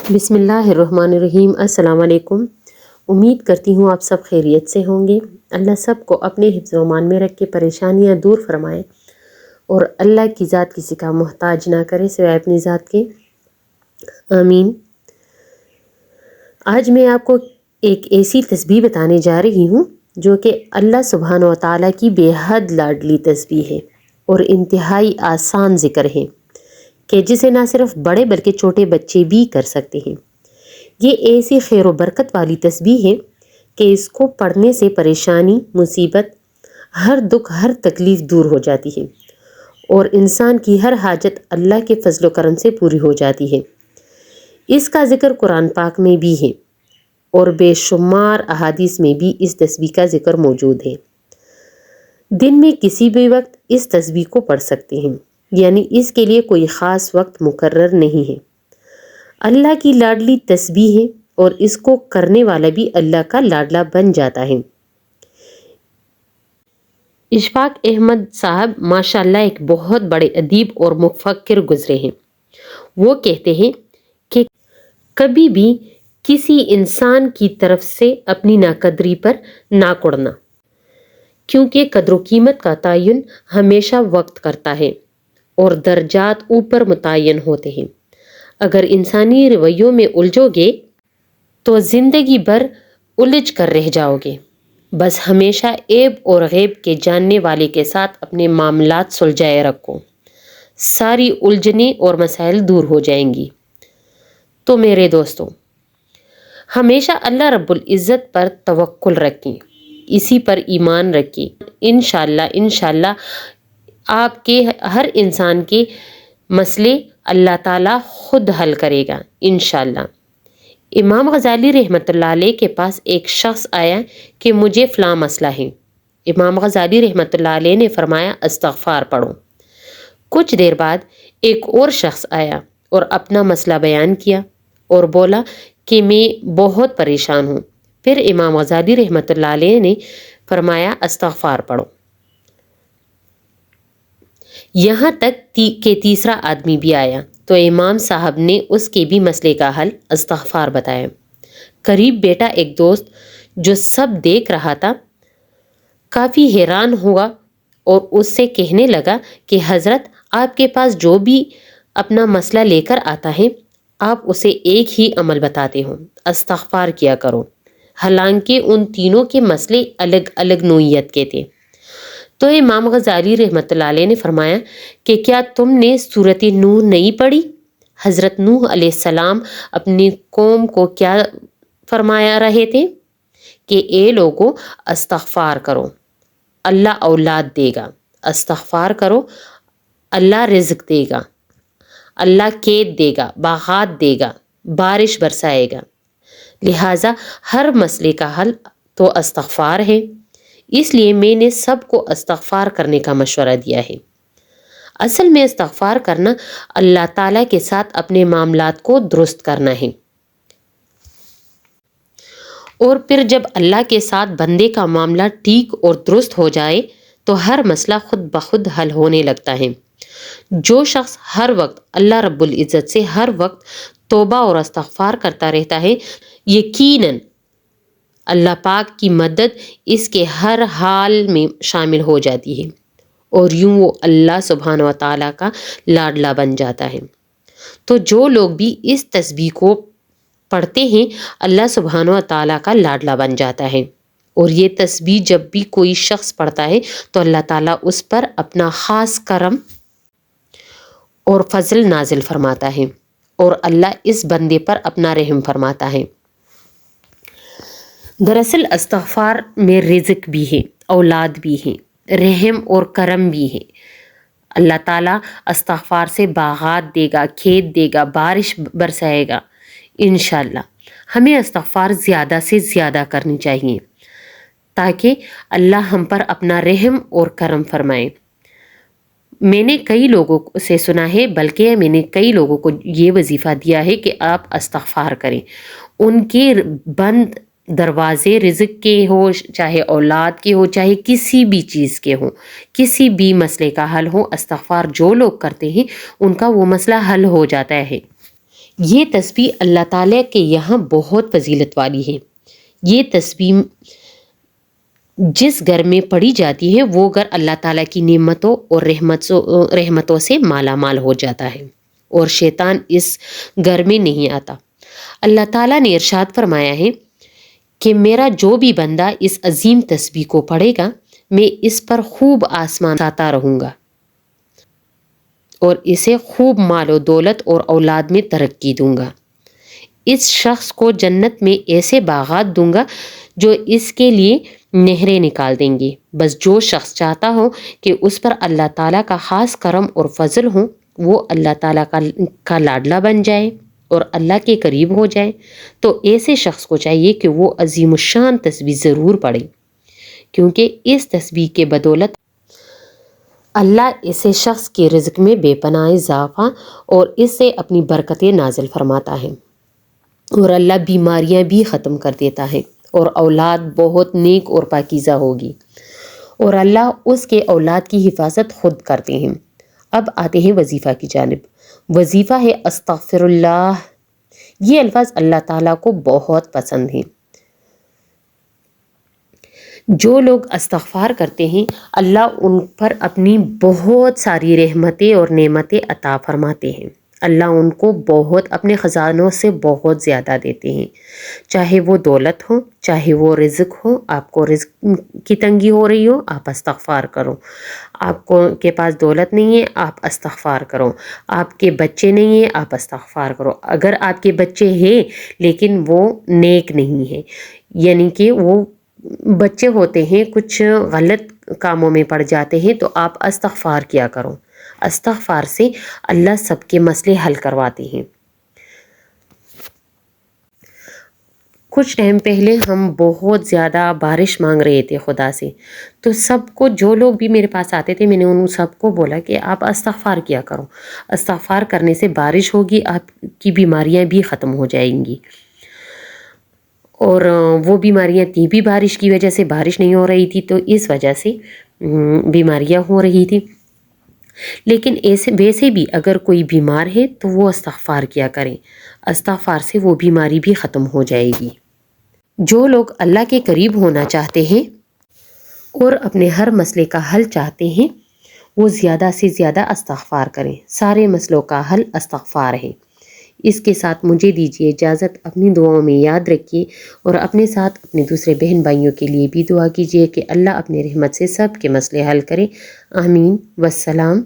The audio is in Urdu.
بسم اللہ الرحمن الرحیم۔ السلام علیکم۔ امید کرتی ہوں آپ سب خیریت سے ہوں گے۔ اللہ سب کو اپنے حفظ و امان میں رکھ کے پریشانیاں دور فرمائے اور اللہ کی ذات کسی کا محتاج نہ کرے سوائے اپنی ذات کے، آمین۔ آج میں آپ کو ایک ایسی تسبیح بتانے جا رہی ہوں جو کہ اللہ سبحانہ و تعالیٰ کی بے حد لاڈلی تسبیح ہے اور انتہائی آسان ذکر ہے کہ جسے نہ صرف بڑے بلکہ چھوٹے بچے بھی کر سکتے ہیں۔ یہ ایسی خیر و برکت والی تسبیح ہے کہ اس کو پڑھنے سے پریشانی، مصیبت، ہر دکھ، ہر تکلیف دور ہو جاتی ہے اور انسان کی ہر حاجت اللہ کے فضل و کرم سے پوری ہو جاتی ہے۔ اس کا ذکر قرآن پاک میں بھی ہے اور بے شمار احادیث میں بھی اس تسبیح کا ذکر موجود ہے۔ دن میں کسی بھی وقت اس تسبیح کو پڑھ سکتے ہیں، یعنی اس کے لیے کوئی خاص وقت مقرر نہیں ہے۔ اللہ کی لاڈلی تسبیح ہے اور اس کو کرنے والا بھی اللہ کا لاڈلا بن جاتا ہے۔ اشفاق احمد صاحب ماشاءاللہ ایک بہت بڑے ادیب اور مفکر گزرے ہیں۔ وہ کہتے ہیں کہ کبھی بھی کسی انسان کی طرف سے اپنی ناقدری پر نہ کوڑنا، کیونکہ قدر و قیمت کا تعین ہمیشہ وقت کرتا ہے اور درجات اوپر متعین ہوتے ہیں۔ اگر انسانی رویوں میں الجھو گے تو زندگی بھر الجھ کر رہ جاؤ گے۔ بس ہمیشہ عیب اور غیب کے جاننے والے کے ساتھ اپنے معاملات سلجھائے رکھو، ساری الجھنیں اور مسائل دور ہو جائیں گی۔ تو میرے دوستوں، ہمیشہ اللہ رب العزت پر توکل رکھیں، اسی پر ایمان رکھیں۔ انشاءاللہ آپ کے ہر انسان کے مسئلے اللہ تعالیٰ خود حل کرے گا انشاءاللہ۔ امام غزالی رحمۃ اللہ علیہ کے پاس ایک شخص آیا کہ مجھے فلاں مسئلہ ہے۔ امام غزالی رحمۃ اللہ علیہ نے فرمایا استغفار پڑھو۔ کچھ دیر بعد ایک اور شخص آیا اور اپنا مسئلہ بیان کیا اور بولا کہ میں بہت پریشان ہوں۔ پھر امام غزالی رحمۃ اللہ علیہ نے فرمایا استغفار پڑھو، یہاں تک کہ تیسرا آدمی بھی آیا تو امام صاحب نے اس کے بھی مسئلے کا حل استغفار بتایا۔ قریب بیٹا ایک دوست جو سب دیکھ رہا تھا کافی حیران ہوا اور اس سے کہنے لگا کہ حضرت، آپ کے پاس جو بھی اپنا مسئلہ لے کر آتا ہے آپ اسے ایک ہی عمل بتاتے ہو، استغفار کیا کرو، حالانکہ ان تینوں کے مسئلے الگ الگ نوعیت کے تھے۔ تو امام غزالی رحمۃ اللہ علیہ نے فرمایا کہ کیا تم نے سورۃ نوح نہیں پڑھی؟ حضرت نوح علیہ السلام اپنی قوم کو کیا فرمایا رہے تھے کہ اے لوگو استغفار کرو، اللہ اولاد دے گا، استغفار کرو، اللہ رزق دے گا، اللہ کھیت دے گا، باغات دے گا، بارش برسائے گا۔ لہٰذا ہر مسئلے کا حل تو استغفار ہے، اس لیے میں نے سب کو استغفار کرنے کا مشورہ دیا ہے۔ اصل میں استغفار کرنا اللہ تعالیٰ کے ساتھ اپنے معاملات کو درست کرنا ہے، اور پھر جب اللہ کے ساتھ بندے کا معاملہ ٹھیک اور درست ہو جائے تو ہر مسئلہ خود بخود حل ہونے لگتا ہے۔ جو شخص ہر وقت اللہ رب العزت سے ہر وقت توبہ اور استغفار کرتا رہتا ہے، یقیناً اللہ پاک کی مدد اس کے ہر حال میں شامل ہو جاتی ہے اور یوں وہ اللہ سبحانہ و تعالیٰ کا لاڈلا بن جاتا ہے۔ تو جو لوگ بھی اس تسبیح کو پڑھتے ہیں اللہ سبحانہ و تعالیٰ کا لاڈلا بن جاتا ہے، اور یہ تسبیح جب بھی کوئی شخص پڑھتا ہے تو اللہ تعالیٰ اس پر اپنا خاص کرم اور فضل نازل فرماتا ہے اور اللہ اس بندے پر اپنا رحم فرماتا ہے۔ دراصل استغفار میں رزق بھی ہے، اولاد بھی ہے، رحم اور کرم بھی ہے۔ اللہ تعالیٰ استغفار سے باغات دے گا، کھیت دے گا، بارش برسائے گا انشاءاللہ۔ ہمیں استغفار زیادہ سے زیادہ کرنی چاہیے تاکہ اللہ ہم پر اپنا رحم اور کرم فرمائے۔ میں نے کئی لوگوں سے سنا ہے، بلکہ میں نے کئی لوگوں کو یہ وظیفہ دیا ہے کہ آپ استغفار کریں۔ ان کے بند دروازے رزق کے ہو، چاہے اولاد کے ہو، چاہے کسی بھی چیز کے ہوں، کسی بھی مسئلے کا حل ہو، استغفار جو لوگ کرتے ہیں ان کا وہ مسئلہ حل ہو جاتا ہے۔ یہ تسبیح اللہ تعالیٰ کے یہاں بہت فضیلت والی ہے۔ یہ تسبیح جس گھر میں پڑھی جاتی ہے وہ گھر اللہ تعالیٰ کی نعمتوں اور رحمتوں سے مالا مال ہو جاتا ہے اور شیطان اس گھر میں نہیں آتا۔ اللہ تعالیٰ نے ارشاد فرمایا ہے کہ میرا جو بھی بندہ اس عظیم تسبیح کو پڑھے گا میں اس پر خوب آسمان آتا رہوں گا اور اسے خوب مال و دولت اور اولاد میں ترقی دوں گا۔ اس شخص کو جنت میں ایسے باغات دوں گا جو اس کے لیے نہریں نکال دیں گے۔ بس جو شخص چاہتا ہو کہ اس پر اللہ تعالیٰ کا خاص کرم اور فضل ہو، وہ اللہ تعالیٰ کا لاڈلا بن جائے اور اللہ کے قریب ہو جائے، تو ایسے شخص کو چاہیے کہ وہ عظیم الشان تسبیح ضرور پڑھے، کیونکہ اس تسبیح کے بدولت اللہ ایسے شخص کے رزق میں بے پناہ اضافہ اور اس سے اپنی برکتیں نازل فرماتا ہے، اور اللہ بیماریاں بھی ختم کر دیتا ہے، اور اولاد بہت نیک اور پاکیزہ ہوگی، اور اللہ اس کے اولاد کی حفاظت خود کرتے ہیں۔ اب آتے ہیں وظیفہ کی جانب۔ وظیفہ ہے استغفر اللہ۔ یہ الفاظ اللہ تعالیٰ کو بہت پسند ہیں۔ جو لوگ استغفار کرتے ہیں اللہ ان پر اپنی بہت ساری رحمتیں اور نعمتیں عطا فرماتے ہیں۔ اللہ ان کو بہت اپنے خزانوں سے بہت زیادہ دیتے ہیں، چاہے وہ دولت ہو، چاہے وہ رزق ہو۔ آپ کو رزق کی تنگی ہو رہی ہو، آپ استغفار کرو۔ آپ کے پاس دولت نہیں ہے، آپ استغفار کرو۔ آپ کے بچے نہیں ہیں، آپ استغفار کرو۔ اگر آپ کے بچے ہیں لیکن وہ نیک نہیں ہیں، یعنی کہ وہ بچے ہوتے ہیں کچھ غلط کاموں میں پڑ جاتے ہیں، تو آپ استغفار کیا کرو۔ استغفار سے اللہ سب کے مسئلے حل کرواتے ہیں۔ کچھ ٹائم پہلے ہم بہت زیادہ بارش مانگ رہے تھے خدا سے، تو سب کو، جو لوگ بھی میرے پاس آتے تھے، میں نے ان سب کو بولا کہ آپ استغفار کیا کرو۔ استغفار کرنے سے بارش ہوگی، آپ کی بیماریاں بھی ختم ہو جائیں گی۔ اور وہ بیماریاں تھی بھی بارش کی وجہ سے، بارش نہیں ہو رہی تھی تو اس وجہ سے بیماریاں ہو رہی تھی۔ لیکن ویسے بھی اگر کوئی بیمار ہے تو وہ استغفار کیا کریں، استغفار سے وہ بیماری بھی ختم ہو جائے گی۔ جو لوگ اللہ کے قریب ہونا چاہتے ہیں اور اپنے ہر مسئلے کا حل چاہتے ہیں، وہ زیادہ سے زیادہ استغفار کریں۔ سارے مسئلوں کا حل استغفار ہے۔ اس کے ساتھ مجھے دیجیے اجازت، اپنی دعاؤں میں یاد رکھیے اور اپنے ساتھ اپنے دوسرے بہن بھائیوں کے لیے بھی دعا کیجیے کہ اللہ اپنے رحمت سے سب کے مسئلے حل کرے۔ آمین۔ والسلام۔